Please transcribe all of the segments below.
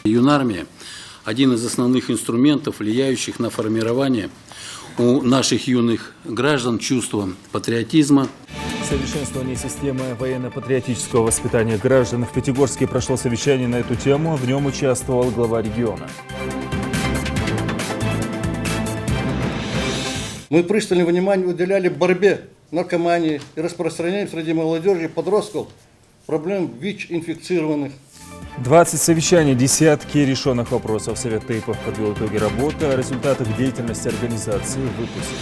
Юнармия – один из основных инструментов, влияющих на формирование у наших юных граждан чувства патриотизма. Совершенствование системы военно-патриотического воспитания граждан. В Пятигорске прошло совещание на эту тему. В нем участвовал глава региона. Мы пристальное внимание уделяли борьбе наркомании и распространению среди молодежи и подростков проблем ВИЧ-инфицированных. 20 совещаний, десятки решенных вопросов. Совет ТЭИПов подвел итоги работы. О результатах деятельности организации в выпуске.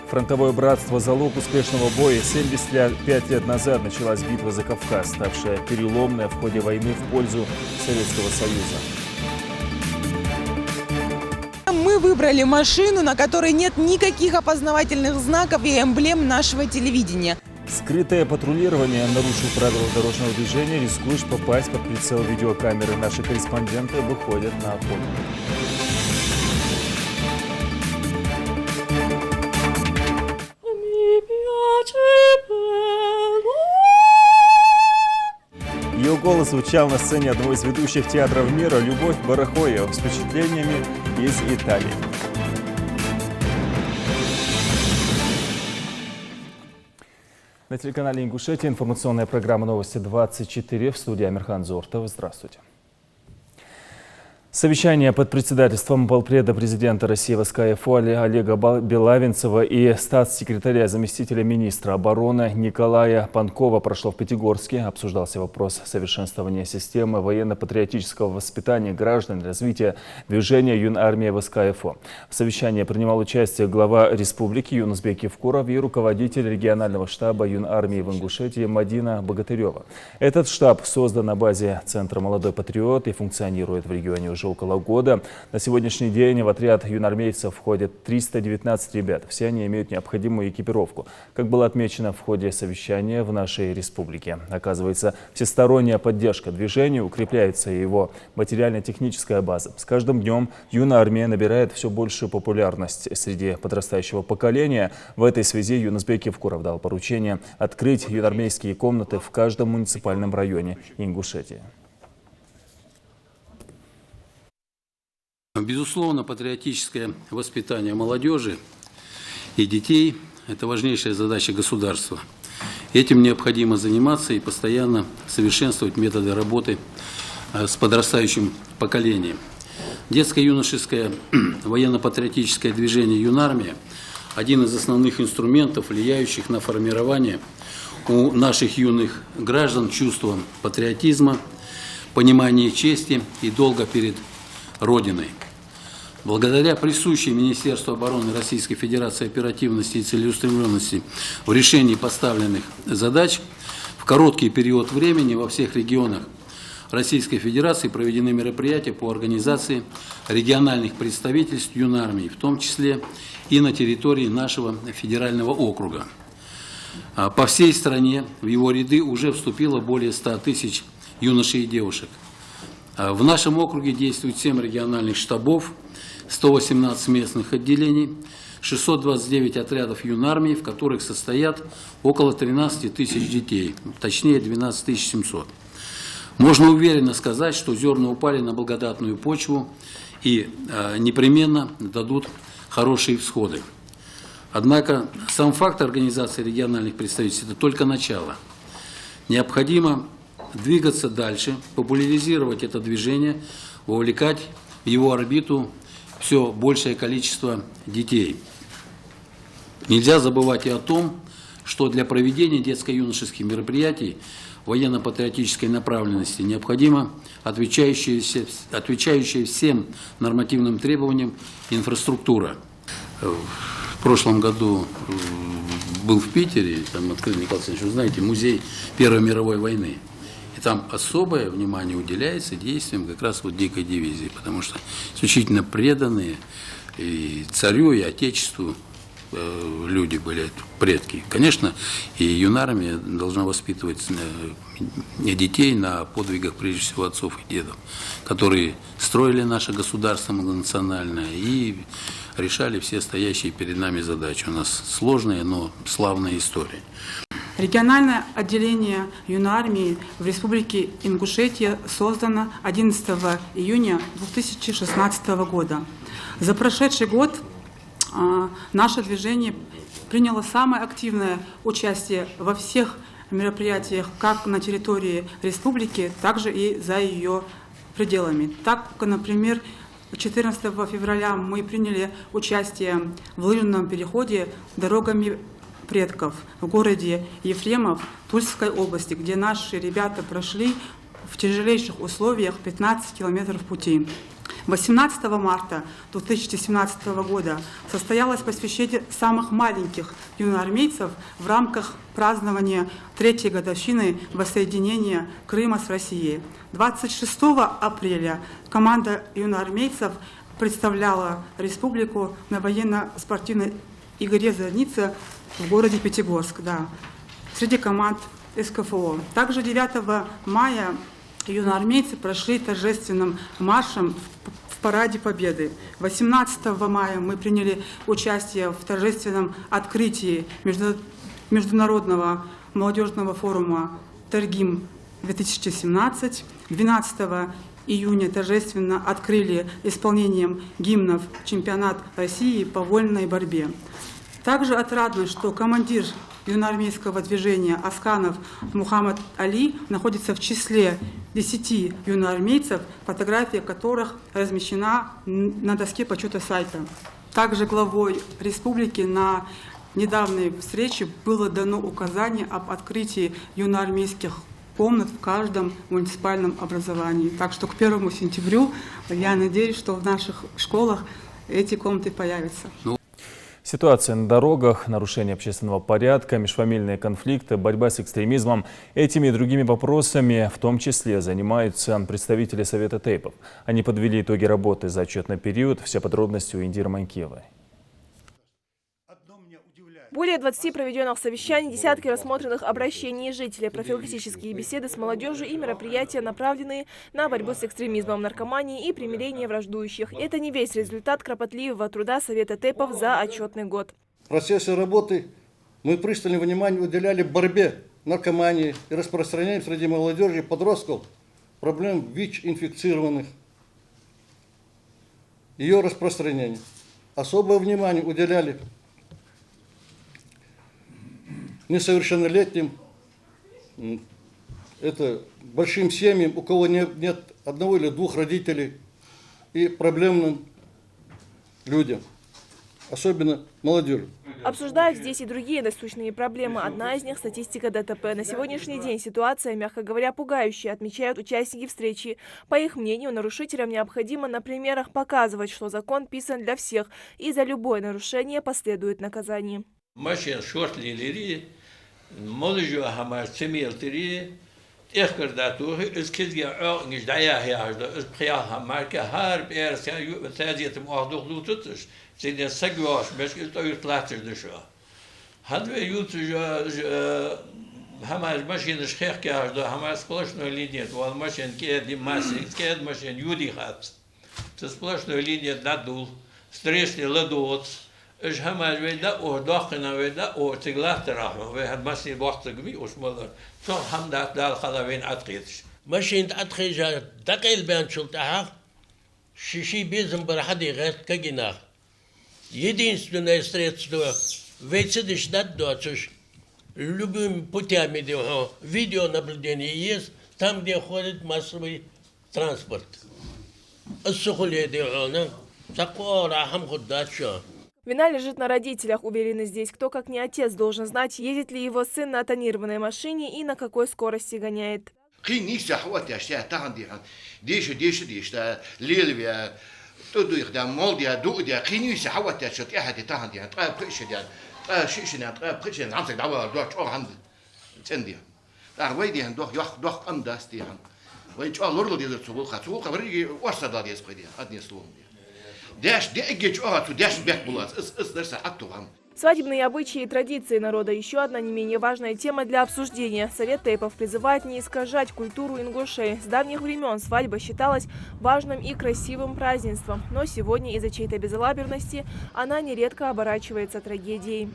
Фронтовое братство – залог успешного боя. 75 лет назад началась битва за Кавказ, ставшая переломной в ходе войны в пользу Советского Союза. Мы выбрали машину, на которой нет никаких опознавательных знаков и эмблем нашего телевидения. Скрытое патрулирование. Нарушив правила дорожного движения, рискуешь попасть под прицел видеокамеры. Наши корреспонденты выходят на охоту. Ее голос звучал на сцене одного из ведущих театров мира «Любовь Барахоева» с впечатлениями из Италии. На телеканале «Ингушетия» информационная программа «Новости 24». В студии Амирхан Зортов. Здравствуйте. Совещание под председательством полпреда президента России в СКФО Олега Белавинцева и статс-секретаря заместителя министра обороны Николая Панкова прошло в Пятигорске. Обсуждался вопрос совершенствования системы военно-патриотического воспитания граждан и развития движения Юнармия в СКФО. В совещании принимал участие глава республики Юнусбек Евкуров и руководитель регионального штаба Юнармии в Ингушетии Мадина Богатырева. Этот штаб создан на базе Центра «Молодой патриот» и функционирует в регионе уже около года. На сегодняшний день в отряд юнармейцев входят 319 ребят. Все они имеют необходимую экипировку, как было отмечено в ходе совещания в нашей республике. Оказывается, всесторонняя поддержка движению, укрепляется его материально-техническая база. С каждым днем Юнармия набирает все большую популярность среди подрастающего поколения. В этой связи Юнусбек Евкуров дал поручение открыть юнармейские комнаты в каждом муниципальном районе Ингушетии. Безусловно, патриотическое воспитание молодежи и детей – это важнейшая задача государства. Этим необходимо заниматься и постоянно совершенствовать методы работы с подрастающим поколением. Детско-юношеское военно-патриотическое движение «Юнармия» – один из основных инструментов, влияющих на формирование у наших юных граждан чувства патриотизма, понимания чести и долга перед Родиной. Благодаря присущей Министерству обороны Российской Федерации оперативности и целеустремленности в решении поставленных задач, в короткий период времени во всех регионах Российской Федерации проведены мероприятия по организации региональных представительств Юнармии, в том числе и на территории нашего федерального округа. По всей стране в его ряды уже вступило более 100 тысяч юношей и девушек. В нашем округе действует 7 региональных штабов, 118 местных отделений, 629 отрядов Юнармии, в которых состоят около 13 тысяч детей, точнее 12 700. Можно уверенно сказать, что зерна упали на благодатную почву и непременно дадут хорошие всходы. Однако сам факт организации региональных представительств – это только начало. Необходимо двигаться дальше, популяризировать это движение, вовлекать в его орбиту все большее количество детей. Нельзя забывать и о том, что для проведения детско-юношеских мероприятий военно-патриотической направленности необходима отвечающая всем нормативным требованиям инфраструктура. В прошлом году был в Питере, там открыт, Николай Александрович, вы знаете, музей Первой мировой войны. И там особое внимание уделяется действиям как раз вот дикой дивизии, потому что исключительно преданные и царю, и отечеству люди были, предки. Конечно, и Юнармия должна воспитывать детей на подвигах, прежде всего, отцов и дедов, которые строили наше государство многонациональное и решали все стоящие перед нами задачи. У нас сложная, но славная история. Региональное отделение юнармии в Республике Ингушетия создано 11 июня 2016 года. За прошедший год наше движение приняло самое активное участие во всех мероприятиях как на территории республики, так же и за ее пределами. Так, например, 14 февраля мы приняли участие в лыжном переходе «Дорогами предков» в городе Ефремов Тульской области, где наши ребята прошли в тяжелейших условиях 15 километров пути. 18 марта 2017 года состоялось посвящение самых маленьких юноармейцев в рамках празднования 3-й годовщины воссоединения Крыма с Россией. 26 апреля команда юноармейцев представляла республику на военно-спортивной игре «Зорница» в городе Пятигорск, среди команд СКФО. Также 9 мая юноармейцы прошли торжественным маршем в параде Победы. 18 мая мы приняли участие в торжественном открытии Международного молодежного форума «Торгим-2017». 12 июня торжественно открыли исполнением гимнов чемпионат России по вольной борьбе. Также отрадно, что командир юноармейского движения Асканов Мухаммад Али находится в числе 10 юноармейцев, фотография которых размещена на доске почета сайта. Также главой республики на недавней встрече было дано указание об открытии юноармейских комнат в каждом муниципальном образовании. Так что к 1 сентября я надеюсь, что в наших школах эти комнаты появятся. Ситуация на дорогах, нарушение общественного порядка, межфамильные конфликты, борьба с экстремизмом. Этими и другими вопросами в том числе занимаются представители Совета Тейпов. Они подвели итоги работы за отчетный период. Все подробности у Индиры Манькиевой. Более 20 проведенных совещаний, десятки рассмотренных обращений жителей, профилактические беседы с молодежью и мероприятия, направленные на борьбу с экстремизмом, наркоманией и примирение враждующих. Это не весь результат кропотливого труда Совета Тейпов за отчетный год. В процессе работы мы пристальное внимание уделяли борьбе наркомании и распространению среди молодежи и подростков проблем ВИЧ-инфицированных, ее распространения. Особое внимание уделяли несовершеннолетним, это большим семьям, у кого нет одного или двух родителей, и проблемным людям, особенно молодежи. Обсуждают здесь и другие насущные проблемы. Одна из них – статистика ДТП. На сегодняшний день ситуация, мягко говоря, пугающая, отмечают участники встречи. По их мнению, нарушителям необходимо на примерах показывать, что закон писан для всех, и за любое нарушение последует наказание. Машин шортлилери, молодежь хамар цемелтери, их кардату, из кизга не ждая из приеха марка харб эрся юбтазит муахдух лутутш, сидя сагваш, без что ютлатш дышо. Хадве ютж хамар машин шхех каждо, хамар сплошную линию, вал машин кеди массы, кед машин юди хат. Це сплошную линию надул, стресни ладот. إيش هم الويدا أو داخلنا ويدا أو تغلط راهم وهاد مسي وقت قوي وسمولر شو هم دال خلاوين أتقيتش ماشين أتخيجا دقيل بين شلتها شيشي بيزم برحدي غير كجنا يدين سنة استريت سنة ويتسدش دادوتش любым путями дело видео наблюдение есть там где ходит массовый транспорт السخولية дело такое рахам ходача. Вина лежит на родителях, уверены здесь. Кто, как не отец, должен знать, ездит ли его сын на тонированной машине и на какой скорости гоняет. Свадебные обычаи и традиции народа – еще одна не менее важная тема для обсуждения. Совет тейпов призывает не искажать культуру ингушей. С давних времен свадьба считалась важным и красивым празднеством. Но сегодня из-за чьей-то безалаберности она нередко оборачивается трагедией.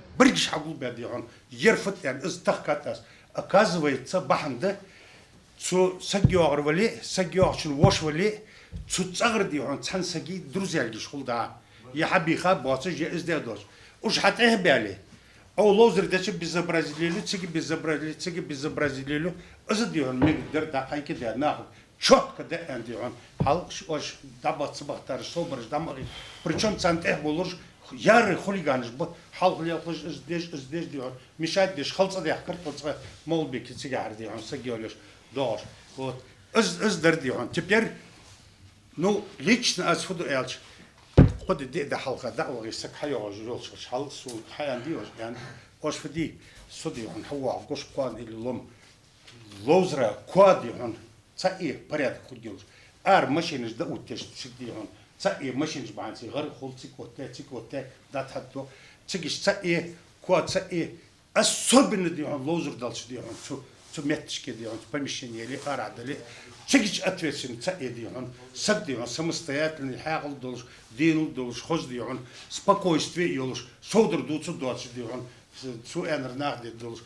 Оказывается, баханда, цу сагиогр вали, сагиогчин вош вали, цу цагрди он цансаги друзья лишхулда. Я хабиха бацу же издадос. Уж хатeh бяли. А лозер дачи безобразили, цыги безобразили, азадион мигдер да хайки да нахуй. Четко да андион. Хал ош дабат сбахтар собрж дамаги. Причем цантех булуш ярый хулиганш бо хал хулиганыш здесь дион. Мешать деш халца да картоца молбики цигар дион сагиолеш дош. Вот. Издер дион. Теперь ну лично аз фуду элч. قد ده حلقة دعوة يسك حياة جلوس حل سو حياة ديوش يعني وش فدي صدي عن هو عقوش قان اللي لوزرا قادي عن تأيه بريد خديوش ماشينش ده وتش تشدي عن تأيه ماشينش بعانسي غير خل تيكوتة ده حدو تيجيش تأيه قاد تأيه الصوب ندي عن لوزر دالش دي عن شو متش كده عن بمشين يلي عدلي تيجيش أتوسين تأيه دي عن سدي عن سمستيات اللي حاقل دولش دينو دولش خوش دي عن спокойствие يولش صودر دوتش دوتش دي عن سو энер دي دولش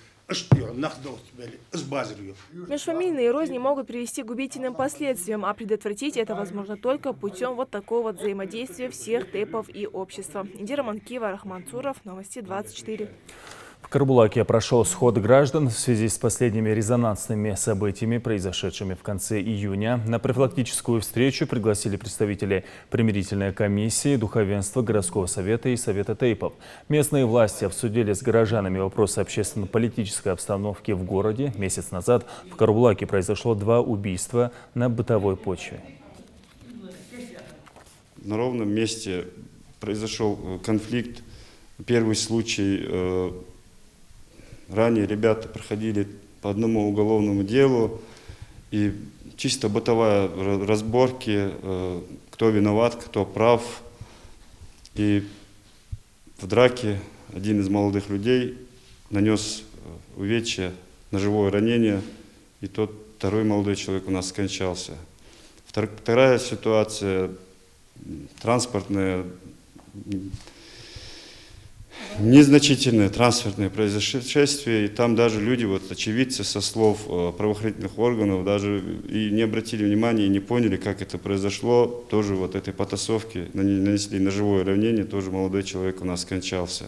Межфамильные розни могут привести к губительным последствиям, а предотвратить это возможно только путем вот такого взаимодействия всех тейпов и общества. Индира Манкива, Рахман Цуров, Новости 24. В Карбулаке прошел сход граждан в связи с последними резонансными событиями, произошедшими в конце июня. На профилактическую встречу пригласили представителей примирительной комиссии, духовенства, городского совета и совета тейпов. Местные власти обсудили с горожанами вопросы общественно-политической обстановки в городе. Месяц назад в Карбулаке произошло 2 убийства на бытовой почве. На ровном месте произошел конфликт. Первый случай. Ранее ребята проходили по одному уголовному делу, и чисто бытовая разборки, кто виноват, кто прав. И в драке один из молодых людей нанес увечья, ножевое ранение, и второй молодой человек у нас скончался. Вторая ситуация транспортная. Незначительное транспортное происшествие, и там даже люди, вот очевидцы со слов правоохранительных органов, даже и не обратили внимания, и не поняли, как это произошло. Тоже вот этой потасовки нанесли ножевое ранение, тоже молодой человек у нас скончался.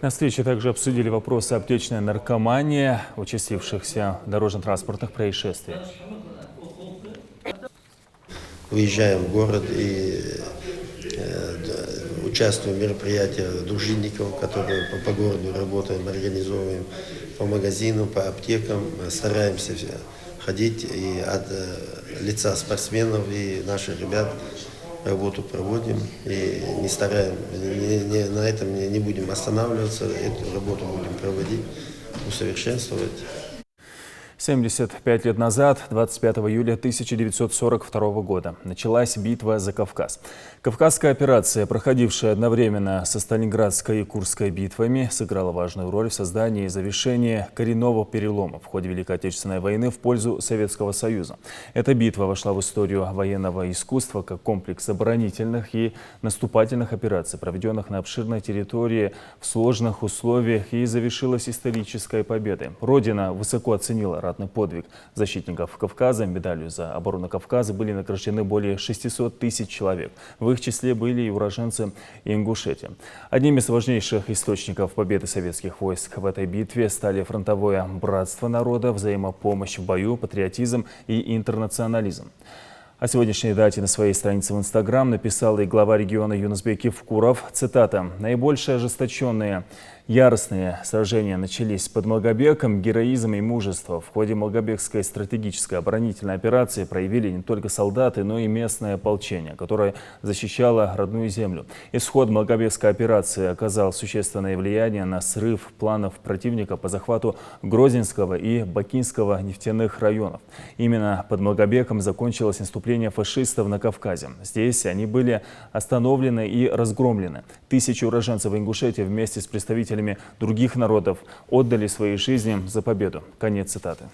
На встрече также обсудили вопросы аптечной наркомании, участившихся дорожно-транспортных происшествий. Выезжаем в город и участвуем в мероприятиях дружинников, которые по городу работаем, организовываем по магазинам, по аптекам, стараемся ходить и от лица спортсменов и наших ребят работу проводим и не стараем, на этом не будем останавливаться, эту работу будем проводить, усовершенствовать. 75 лет назад, 25 июля 1942 года, началась битва за Кавказ. Кавказская операция, проходившая одновременно со Сталинградской и Курской битвами, сыграла важную роль в создании и завершении коренного перелома в ходе Великой Отечественной войны в пользу Советского Союза. Эта битва вошла в историю военного искусства как комплекс оборонительных и наступательных операций, проведенных на обширной территории в сложных условиях, и завершилась исторической победой. Родина высоко оценила ратный подвиг защитников Кавказа. Медалью за оборону Кавказа были награждены более 600 тысяч человек. В их числе были и уроженцы Ингушетии. Одним из важнейших источников победы советских войск в этой битве стали фронтовое братство народа, взаимопомощь в бою, патриотизм и интернационализм. О сегодняшней дате на своей странице в Инстаграм написал и глава региона Юнусбек Евкуров. Цитата. «Наибольшие ожесточенные яростные сражения начались под Малгобеком. Героизм и мужество в ходе Малгобекской стратегической оборонительной операции проявили не только солдаты, но и местное ополчение, которое защищало родную землю. Исход Малгобекской операции оказал существенное влияние на срыв планов противника по захвату Грозинского и Бакинского нефтяных районов. Именно под Малгобеком закончилось наступление наступления фашистов на Кавказе. Здесь они были остановлены и разгромлены. Тысячи уроженцев Ингушетии вместе с представителями других народов отдали свои жизни за победу. Конец цитаты.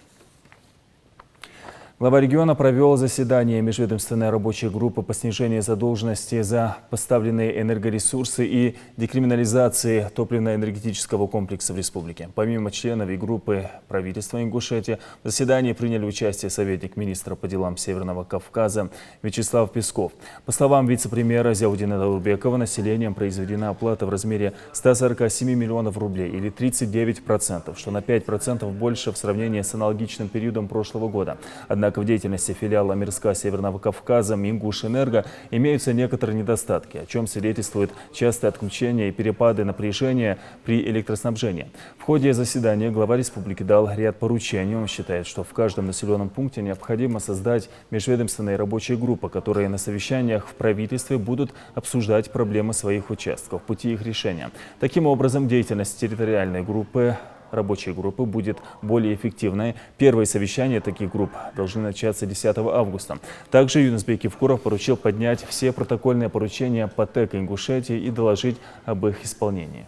Глава региона провел заседание межведомственной рабочей группы по снижению задолженности за поставленные энергоресурсы и декриминализации топливно-энергетического комплекса в республике. Помимо членов и группы правительства Ингушетии, в заседании приняли участие советник министра по делам Северного Кавказа Вячеслав Песков. По словам вице-премьера Зяудина Даурбекова, населением произведена оплата в размере 147 миллионов рублей или 39%, что на 5% больше в сравнении с аналогичным периодом прошлого года. Однако в деятельности филиала Мирска Северного Кавказа Мингушэнерго имеются некоторые недостатки, о чем свидетельствуют частые отключения и перепады напряжения при электроснабжении. В ходе заседания глава республики дал ряд поручений. Он считает, что в каждом населенном пункте необходимо создать межведомственные рабочие группы, которые на совещаниях в правительстве будут обсуждать проблемы своих участков, пути их решения. Таким образом, деятельность территориальной группы рабочей группы будет более эффективной. Первые совещания таких групп должны начаться 10 августа. Также Юнусбек Евкуров поручил поднять все протокольные поручения по ТЭК Ингушетии и доложить об их исполнении.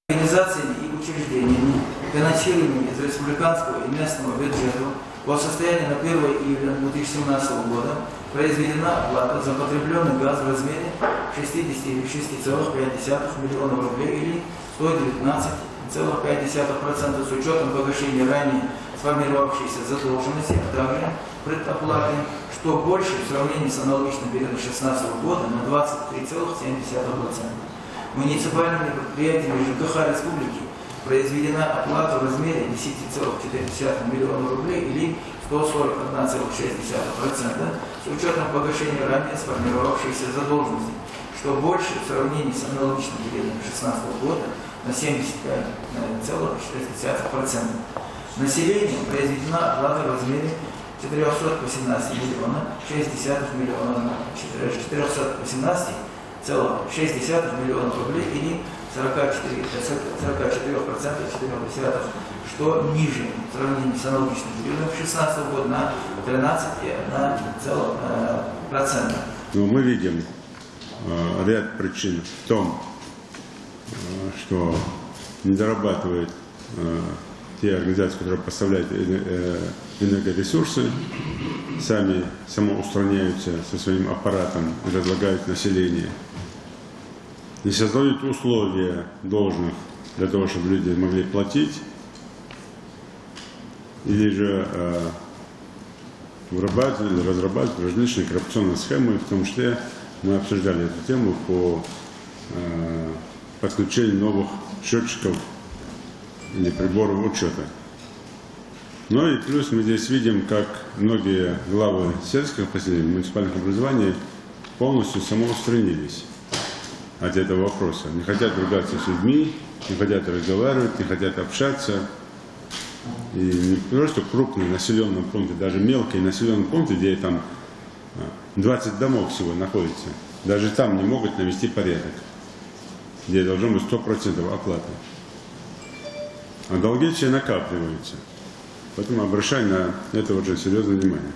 Организациями и учреждениями, финансируемыми из республиканского и местного бюджета по состоянию на 1 июля 2017 года произведена оплата за потребленный газ в размере 66,5 миллионов рублей или 119,5% с учетом погашения ранее сформировавшейся задолженности, а также предоплаты, что больше в сравнении с аналогичным периодом 2016 года на 23,7%. Муниципальными предприятиями ЖКХ Республики произведена оплата в размере 10,4 миллиона рублей или 141,6% с учетом погашения ранее сформировавшейся задолженности, что больше в сравнении с аналогичным периодом 2016 года на 75,6%. Населением произведена оплата в размере 418,6 миллионов рублей или 44,4%, что ниже в сравнении с аналогичным периодом 2016 года на 13,1%. Но мы видим ряд причин в том, что не дорабатывают те организации, которые поставляют энергоресурсы, сами самоустраняются со своим аппаратом и разлагают население. Не создают условия должных для того, чтобы люди могли платить, или же вырабатывать или разрабатывать различные коррупционные схемы, в том числе мы обсуждали эту тему по подключению новых счетчиков или приборов учета. Ну и плюс мы здесь видим, как многие главы сельских поселений, муниципальных образований полностью самоустранились от этого вопроса. Не хотят ругаться с людьми, не хотят разговаривать, не хотят общаться. И не просто крупные населенные пункты, даже мелкие населенные пункты, где там 20 домов всего находится, даже там не могут навести порядок, где должно быть 100% оплаты. А долги все накапливаются. Поэтому обращаю на это очень серьезное внимание.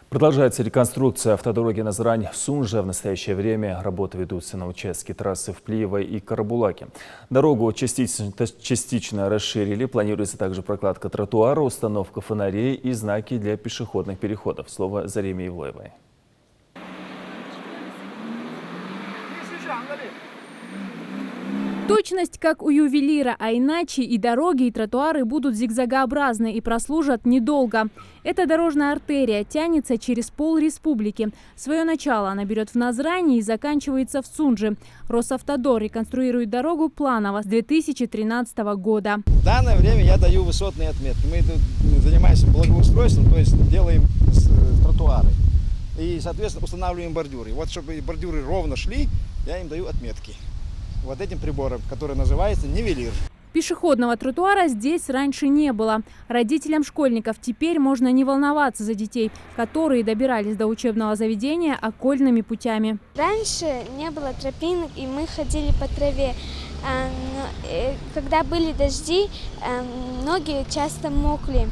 Продолжается реконструкция автодороги Назрань-Сунжа. В настоящее время работы ведутся на участке трассы в Плиевой и Карабулаке. Дорогу частично расширили. Планируется также прокладка тротуара, установка фонарей и знаки для пешеходных переходов. Слово Зареме Ивлоевой. Точность как у ювелира, а иначе и дороги, и тротуары будут зигзагообразны и прослужат недолго. Эта дорожная артерия тянется через пол республики. Свое начало она берет в Назрани и заканчивается в Сунже. Росавтодор реконструирует дорогу планово с 2013 года. В данное время я даю высотные отметки. Мы занимаемся благоустройством, то есть делаем тротуары. И, соответственно, устанавливаем бордюры. Вот, чтобы бордюры ровно шли, я им даю отметки. Вот этим прибором, который называется нивелир. Пешеходного тротуара здесь раньше не было. Родителям школьников теперь можно не волноваться за детей, которые добирались до учебного заведения окольными путями. Раньше не было тропинок, и мы ходили по траве. Когда были дожди, ноги часто мокли.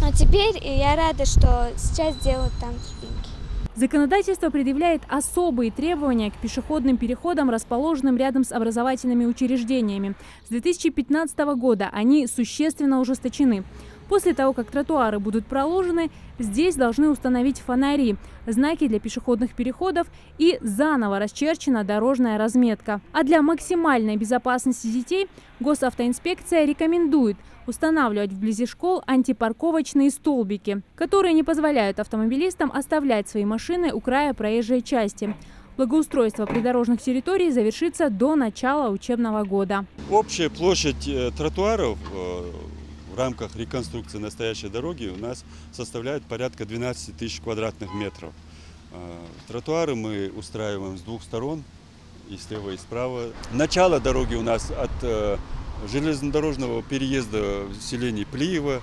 Но теперь я рада, что сейчас делают там тропинки. Законодательство предъявляет особые требования к пешеходным переходам, расположенным рядом с образовательными учреждениями. С 2015 года они существенно ужесточены. После того, как тротуары будут проложены, здесь должны установить фонари, знаки для пешеходных переходов и заново расчерчена дорожная разметка. А для максимальной безопасности детей госавтоинспекция рекомендует устанавливать вблизи школ антипарковочные столбики, которые не позволяют автомобилистам оставлять свои машины у края проезжей части. Благоустройство придорожных территорий завершится до начала учебного года. Общая площадь тротуаров в рамках реконструкции настоящей дороги у нас составляет порядка 12 тысяч квадратных метров. Тротуары мы устраиваем с двух сторон, и слева, и справа. Начало дороги у нас от железнодорожного переезда в селении Плиево.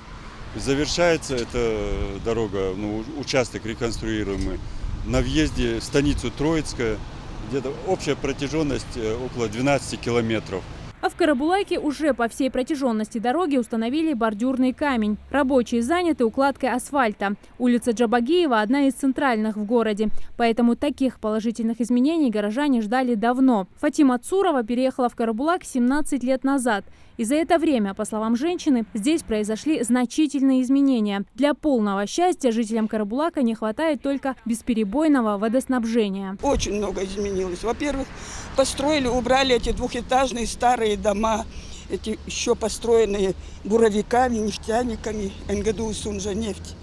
Завершается эта дорога, участок реконструируемый, на въезде в станицу Троицкая, где-то общая протяженность около 12 километров. А в Карабулаке уже по всей протяженности дороги установили бордюрный камень. Рабочие заняты укладкой асфальта. Улица Джабагиева – одна из центральных в городе. Поэтому таких положительных изменений горожане ждали давно. Фатима Цурова переехала в Карабулак 17 лет назад. И за это время, по словам женщины, здесь произошли значительные изменения. Для полного счастья жителям Карабулака не хватает только бесперебойного водоснабжения. Очень много изменилось. Во-первых, построили, убрали эти двухэтажные старые дома, эти еще построенные буровиками, нефтяниками, НГДУ «Сунжанефть».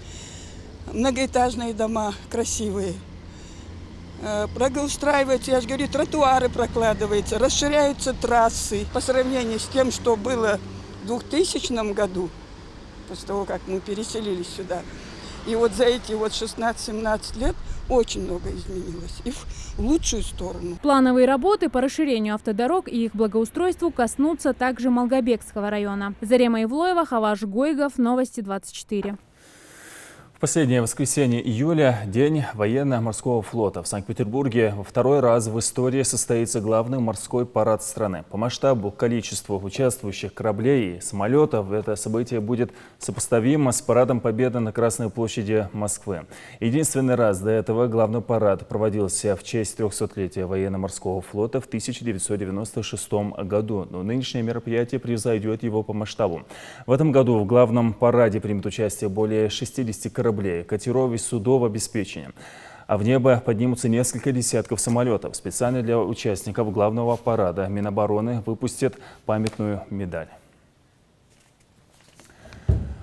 Многоэтажные дома красивые. Благоустраиваются, я же говорю, тротуары прокладываются, расширяются трассы. По сравнению с тем, что было в 2000 году, после того, как мы переселились сюда. И вот за эти 16-17 лет очень много изменилось. И в лучшую сторону. Плановые работы по расширению автодорог и их благоустройству коснутся также Малгобекского района. Зарема Ивлоева, Хаваш Гойгов, Новости 24. В последнее воскресенье июля – День военно-морского флота. В Санкт-Петербурге во второй раз в истории состоится главный морской парад страны. По масштабу, количеству участвующих кораблей и самолетов это событие будет сопоставимо с парадом Победы на Красной площади Москвы. Единственный раз до этого главный парад проводился в честь 300-летия военно-морского флота в 1996 году. Но нынешнее мероприятие превзойдет его по масштабу. В этом году в главном параде примет участие более 60 кораблей, катеров и судов обеспечения. А в небо поднимутся несколько десятков самолетов. Специально для участников главного парада Минобороны выпустят памятную медаль.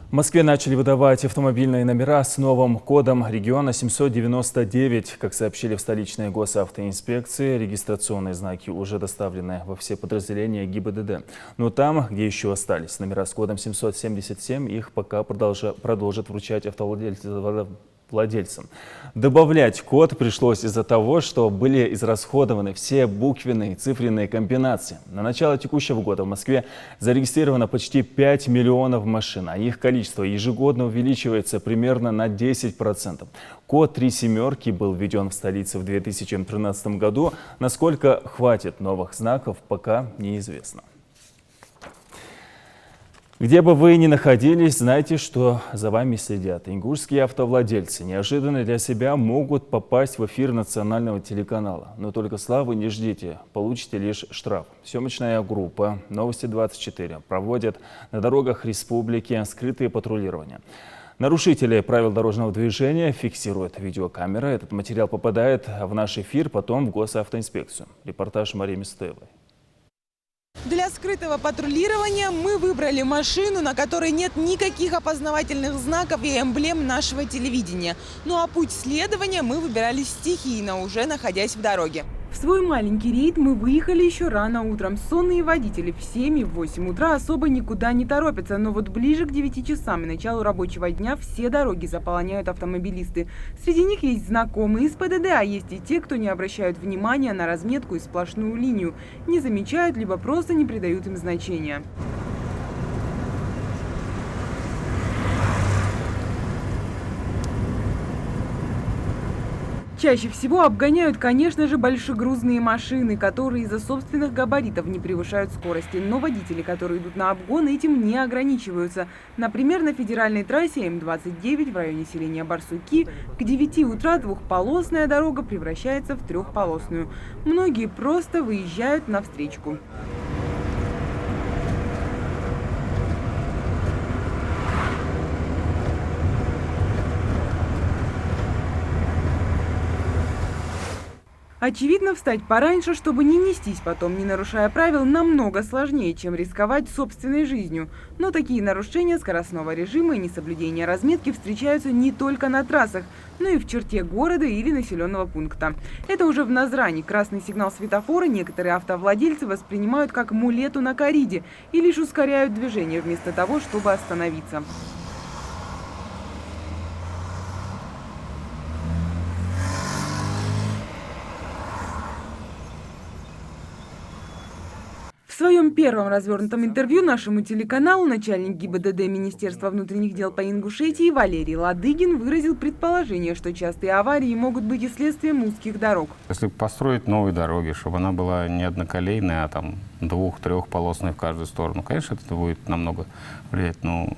В Москве начали выдавать автомобильные номера с новым кодом региона 799. Как сообщили в столичной госавтоинспекции, регистрационные знаки уже доставлены во все подразделения ГИБДД. Но там, где еще остались номера с кодом 777, их пока продолжат вручать владельцам. Добавлять код пришлось из-за того, что были израсходованы все буквенные и цифренные комбинации. На начало текущего года в Москве зарегистрировано почти 5 миллионов машин, а их количество ежегодно увеличивается примерно на 10%. Код 3 семерки был введен в столице в 2013 году. Насколько хватит новых знаков, пока неизвестно. Где бы вы ни находились, знайте, что за вами следят. Ингушские автовладельцы неожиданно для себя могут попасть в эфир национального телеканала. Но только славы не ждите, получите лишь штраф. Съемочная группа «Новости 24» проводит на дорогах республики скрытые патрулирования. Нарушители правил дорожного движения фиксирует видеокамера. Этот материал попадает в наш эфир, потом в госавтоинспекцию. Репортаж Марии Мистеевой. Для скрытого патрулирования мы выбрали машину, на которой нет никаких опознавательных знаков и эмблем нашего телевидения. Ну а путь следования мы выбирали стихийно, уже находясь в дороге. В свой маленький рейд мы выехали еще рано утром. Сонные водители в 7 и в 8 утра особо никуда не торопятся. Но вот ближе к 9 часам и началу рабочего дня все дороги заполоняют автомобилисты. Среди них есть знакомые из ПДД, а есть и те, кто не обращают внимания на разметку и сплошную линию. Не замечают, либо просто не придают им значения. Чаще всего обгоняют, конечно же, большегрузные машины, которые из-за собственных габаритов не превышают скорости. Но водители, которые идут на обгон, этим не ограничиваются. Например, на федеральной трассе М29 в районе селения Барсуки к 9 утра двухполосная дорога превращается в трехполосную. Многие просто выезжают на встречку. Очевидно, встать пораньше, чтобы не нестись потом, не нарушая правил, намного сложнее, чем рисковать собственной жизнью. Но такие нарушения скоростного режима и несоблюдение разметки встречаются не только на трассах, но и в черте города или населенного пункта. Это уже в Назрани. Красный сигнал светофора некоторые автовладельцы воспринимают как мулету на кориде и лишь ускоряют движение вместо того, чтобы остановиться. В своем первом развернутом интервью нашему телеканалу начальник ГИБДД Министерства внутренних дел по Ингушетии Валерий Ладыгин выразил предположение, что частые аварии могут быть и следствием узких дорог. Если построить новые дороги, чтобы она была не одноколейная, а там двух-трехполосная в каждую сторону, конечно, это будет намного влиять, но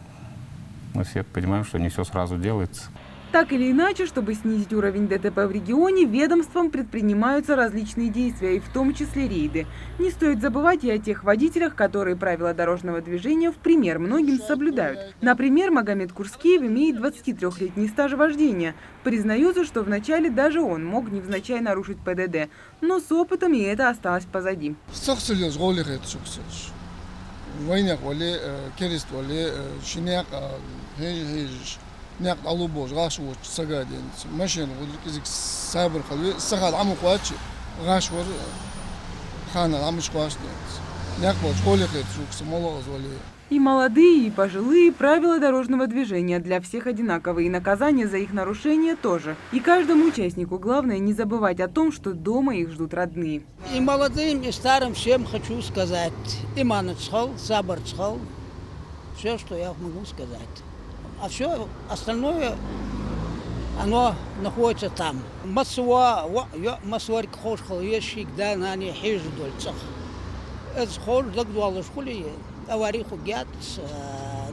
мы все понимаем, что не все сразу делается. Так или иначе, чтобы снизить уровень ДТП в регионе, ведомством предпринимаются различные действия, и в том числе рейды. Не стоит забывать и о тех водителях, которые правила дорожного движения в пример многим соблюдают. Например, Магомед Курскиев имеет 23-летний стаж вождения. Признается, что вначале даже он мог невзначай нарушить ПДД, но с опытом и это осталось позади. ناق علوبوش غاش وش سجادين ماشين ودك سابر خلوي سخاد عمو قواتش غاش ور خانة عمش قواتش ناق بوش قولي قيت شوك سمولو زولي. И молодые, и пожилые правила дорожного движения для всех одинаковые, и наказания за их нарушение тоже. И каждому участнику главное не забывать о том, что дома их ждут родные. И молодым, и старым всем хочу сказать: иман цхал, сабр цхал, все, что я могу сказать. А все остальное, оно находится там. Масуа, масуарик хошхал, ешик, да, на не хижу дольцах. Это хол, дагдуалы школе, аварии хугят,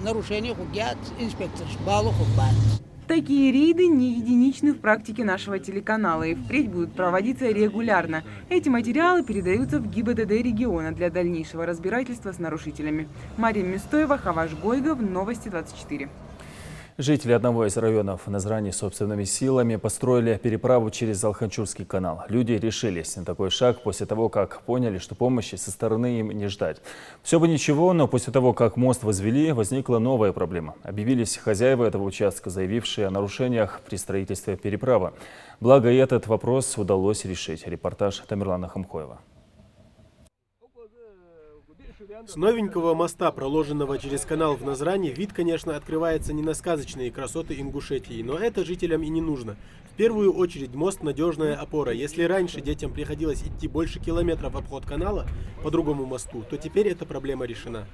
нарушения хугят, инспектор балу хубат. Такие рейды не единичны в практике нашего телеканала и впредь будут проводиться регулярно. Эти материалы передаются в ГИБДД региона для дальнейшего разбирательства с нарушителями. Мария Мистоева, Хаваш Гойгов, Новости 24. Жители одного из районов Назрани собственными силами построили переправу через Алханчурский канал. Люди решились на такой шаг после того, как поняли, что помощи со стороны им не ждать. Все бы ничего, но после того, как мост возвели, возникла новая проблема. Объявились хозяева этого участка, заявившие о нарушениях при строительстве переправы. Благо, и этот вопрос удалось решить. Репортаж Тамерлана Хамхоева. С новенького моста, проложенного через канал в Назрани, вид, конечно, открывается не на сказочные красоты Ингушетии, но это жителям и не нужно. В первую очередь мост – надежная опора. Если раньше детям приходилось идти больше километров обход канала по другому мосту, то теперь эта проблема решена.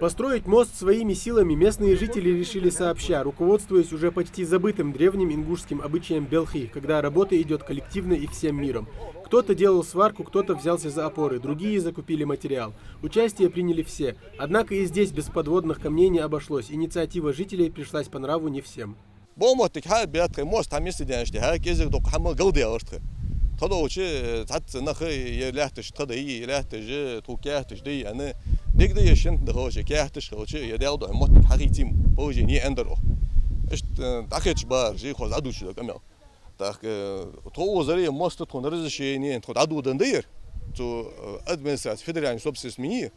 Построить мост своими силами местные жители решили сообща, руководствуясь уже почти забытым древним ингушским обычаем белхи, когда работа идет коллективно и всем миром. Кто-то делал сварку, кто-то взялся за опоры, другие закупили материал. Участие приняли все. Однако и здесь без подводных камней не обошлось. Инициатива жителей пришлась по нраву не всем. تدوشي تعت نخي يلاحتش تدي يلاحتش توكيحتش دي أنا ديك دي يشنت دهوشي كيحتش خوشي يداودو موت حقيقي بوجي ني أندرو إيش تأكيدش بار جي خلاص عدوش ده كمان تأك تو زري موست تكون رزشي ني تكون عدو دندير تو أدمنسترات فيدرالي سوبسيس مني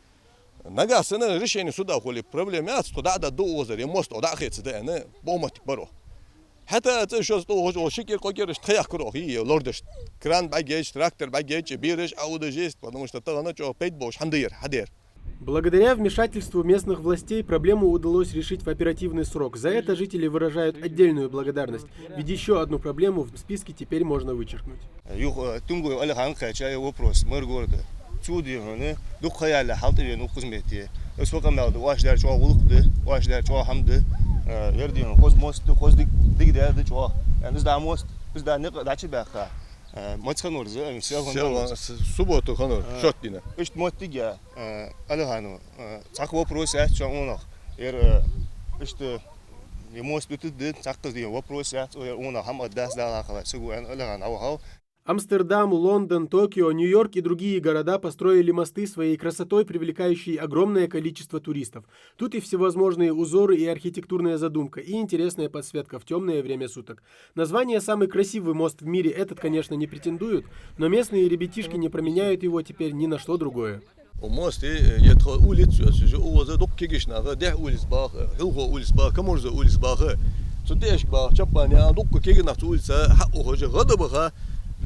نجا سنة ريشيني سودا خولي بروبلمات تو دعدا دو زري موست أو دعخيت ده أنا بومت برو حتى تشوز تو شكل كوكيرش تخيخ كروه هي لوردش كران باجيج تراكتور باجيج بيرش او دجيست потому что то оно что петь бош хандир хадер. Благодаря вмешательству местных властей проблему удалось решить в оперативный срок. За это жители выражают отдельную благодарность, ведь еще одну проблему в списке теперь можно вычеркнуть. субботу ханор шоттина. Ишт моттига алахану цак вопрос чоонах ишт мост битүд цаккыз деген вопрос она хам аддасдаа хала сугуан алахан авхау. Амстердам, Лондон, Токио, Нью-Йорк и другие города построили мосты своей красотой, привлекающие огромное количество туристов. Тут и всевозможные узоры, и архитектурная задумка, и интересная подсветка в темное время суток. Название «Самый красивый мост в мире» этот, конечно, не претендуют, но местные ребятишки не променяют его теперь ни на что другое. Мост يدخل улицу, وزاد كيجش ناقة ده улиц باخ, هو улиц باخ, كمرز улиц باخ. صدقش باخ, شبانيا دوك كيجي ناقة улица, حقه هو غدا باخ.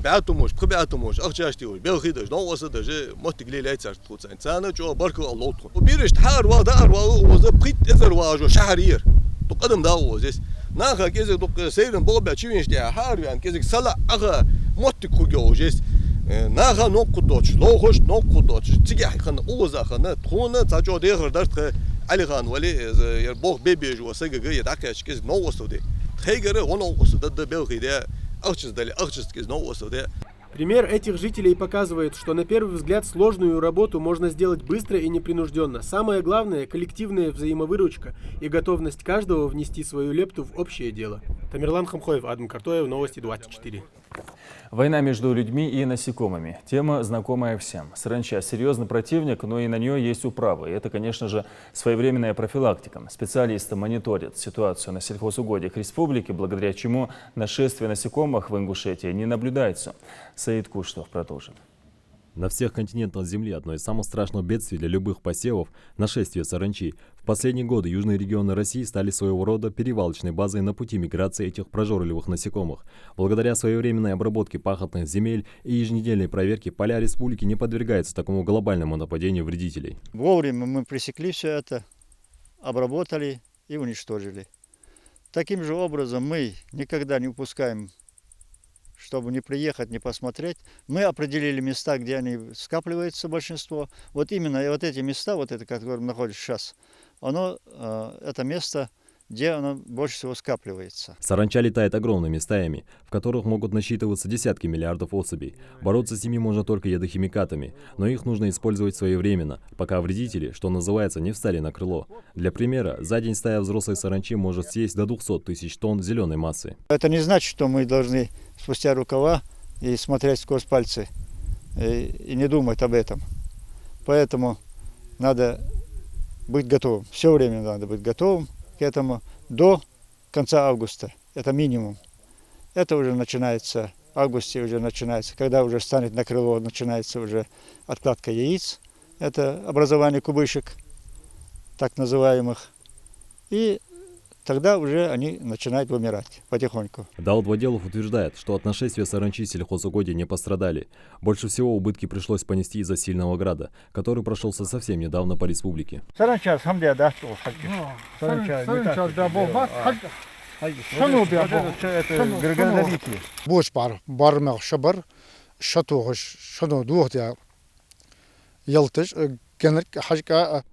بعتموش بخبعتموش أخشاشتيوش بيلخيدش نوصدش متقلي لا يتصير تقول إنسانة جو بركة الله تقول وبيرش تحار ودار ووز بقيت إزر واجو شهرير تقدم داوزس ناخا كذا دق سيرن بوبا تشوينش تاع حار يعني كذا سلا أخا متكو جوجس ناخا نقطوش لو خوش نقطوش تيجي خن أوزا خن تخون تاجو دير درت علي خان ولي يربوخ بيبي جو سجى يدعكش كذا نوصدي خيجر ونوصد ده بيلخيده. Пример этих жителей показывает, что на первый взгляд сложную работу можно сделать быстро и непринужденно. Самое главное – коллективная взаимовыручка и готовность каждого внести свою лепту в общее дело. Тамерлан Хамхоев, Адам Картоев, Новости 24. Война между людьми и насекомыми. Тема, знакомая всем. Саранча – серьезный противник, но и на нее есть управы. И это, конечно же, своевременная профилактика. Специалисты мониторят ситуацию на сельхозугодиях республики, благодаря чему нашествие насекомых в Ингушетии не наблюдается. Саид Куштов продолжит. На всех континентах Земли одно из самых страшных бедствий для любых посевов – нашествие саранчи. В последние годы южные регионы России стали своего рода перевалочной базой на пути миграции этих прожорливых насекомых. Благодаря своевременной обработке пахотных земель и еженедельной проверке поля республики не подвергаются такому глобальному нападению вредителей. Вовремя мы пресекли все это, обработали и уничтожили. Таким же образом мы никогда не упускаем, чтобы не приехать, не посмотреть. Мы определили места, где они скапливаются, большинство. Вот именно вот эти места, вот это, которое находится сейчас, это место, где оно больше всего скапливается. Саранча летает огромными стаями, в которых могут насчитываться десятки миллиардов особей. Бороться с ними можно только ядохимикатами, но их нужно использовать своевременно, пока вредители, что называется, не встали на крыло. Для примера, за день стая взрослой саранчи может съесть до 200 тысяч тонн зеленой массы. Это не значит, что мы должны спустя рукава и смотреть сквозь пальцы и не думать об этом. Поэтому надо быть готовым. Все время надо быть готовым к этому до конца августа. Это минимум. Это уже начинается, в августе уже начинается, когда уже станет на крыло, начинается уже откладка яиц. Это образование кубышек, так называемых. И тогда уже они начинают вымирать потихоньку. Дауд Ваделов утверждает, что от нашествия саранчи сельхозугодия не пострадали. Больше всего убытки пришлось понести из-за сильного града, который прошелся совсем недавно по республике.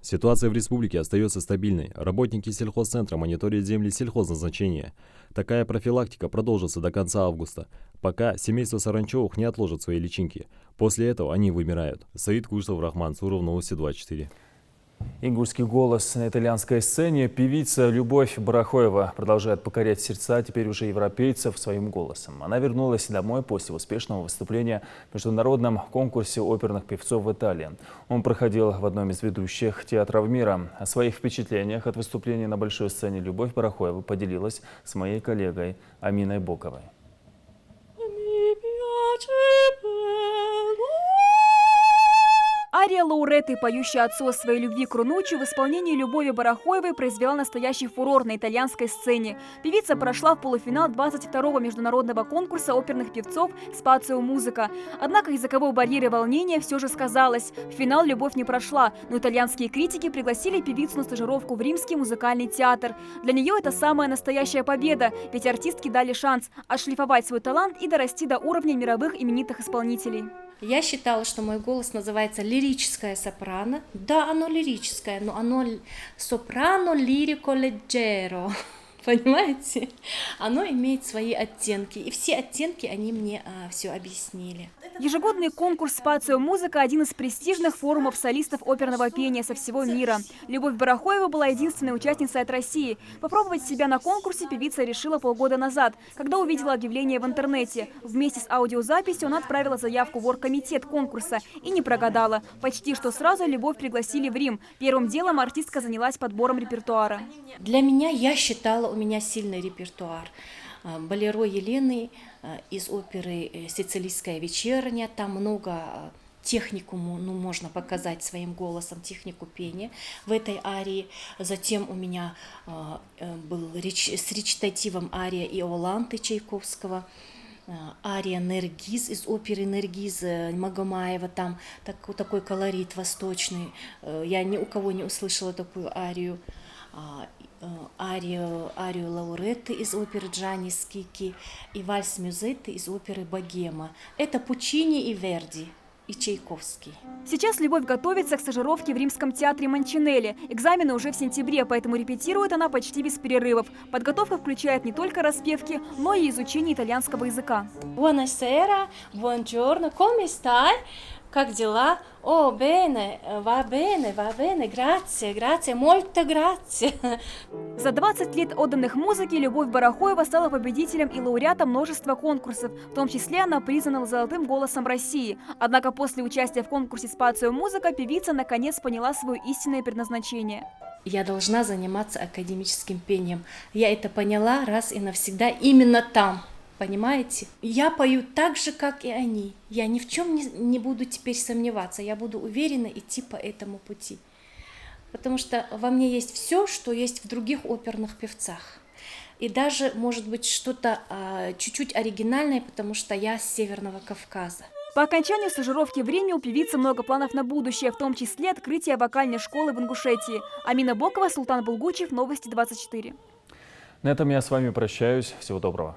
Ситуация в республике остается стабильной. Работники сельхозцентра мониторят земли сельхозназначения. Такая профилактика продолжится до конца августа, пока семейство саранчевых не отложит свои личинки. После этого они вымирают. Саид Куштов, Рахман Суров, Новости 24. Ингушский голос на итальянской сцене. Певица Любовь Барахоева продолжает покорять сердца теперь уже европейцев своим голосом. Она вернулась домой после успешного выступления в международном конкурсе оперных певцов в Италии. Он проходил в одном из ведущих театров мира. О своих впечатлениях от выступления на большой сцене Любовь Барахоева поделилась с моей коллегой Аминой Боковой. Ария Лауреты, поющая отцу о своей любви к Рунуччи, в исполнении Любови Барахоевой произвела настоящий фурор на итальянской сцене. Певица прошла в полуфинал 22-го международного конкурса оперных певцов «Спацио Музыка». Однако языковой барьер и волнение все же сказалось. В финал любовь не прошла, но итальянские критики пригласили певицу на стажировку в Римский музыкальный театр. Для нее это самая настоящая победа, ведь артистке дали шанс отшлифовать свой талант и дорасти до уровня мировых именитых исполнителей. Я считала, что мой голос называется лирическое сопрано. Да, оно лирическое, но оно сопрано лирико-леджеро. Понимаете? Оно имеет свои оттенки, и все оттенки они мне все объяснили. Ежегодный конкурс «Спацио Музыка» – один из престижных форумов солистов оперного пения со всего мира. Любовь Барахоева была единственной участницей от России. Попробовать себя на конкурсе певица решила полгода назад, когда увидела объявление в интернете. Вместе с аудиозаписью она отправила заявку в оргкомитет конкурса и не прогадала. Почти что сразу Любовь пригласили в Рим. Первым делом артистка занялась подбором репертуара. Для меня, я считала, у меня сильный репертуар. Болеро Елены из оперы «Сицилийская вечерня». Там много технику, можно показать своим голосом, технику пения в этой арии. Затем у меня был с речитативом ария Иоланты Чайковского. Ария «Нергиз» из оперы «Нергиз» Магомаева, там такой колорит восточный. Я ни у кого не услышала такую арию. Арию Лауреты из оперы Джанни Скики и вальс Мюзетты из оперы «Богема». Это Пуччини и Верди, и Чайковский. Сейчас Любовь готовится к стажировке в Римском театре Манчинелли. Экзамены уже в сентябре, поэтому репетирует она почти без перерывов. Подготовка включает не только распевки, но и изучение итальянского языка. Buonasera, buongiorno, come stai? Как дела? О, bene, va bene, grazie, molto grazie. За 20 лет отданных музыке Любовь Барахоева стала победителем и лауреатом множества конкурсов. В том числе она признана золотым голосом России. Однако после участия в конкурсе «Спацио Музыка» певица наконец поняла свое истинное предназначение. Я должна заниматься академическим пением. Я это поняла раз и навсегда именно там. Понимаете? Я пою так же, как и они. Я ни в чем не буду теперь сомневаться. Я буду уверенно идти по этому пути. Потому что во мне есть все, что есть в других оперных певцах. И даже, может быть, что-то чуть-чуть оригинальное, потому что я с Северного Кавказа. По окончанию стажировки в Риме у певицы много планов на будущее, в том числе открытие вокальной школы в Ингушетии. Амина Бокова, Султан Булгучев, Новости 24. На этом я с вами прощаюсь. Всего доброго.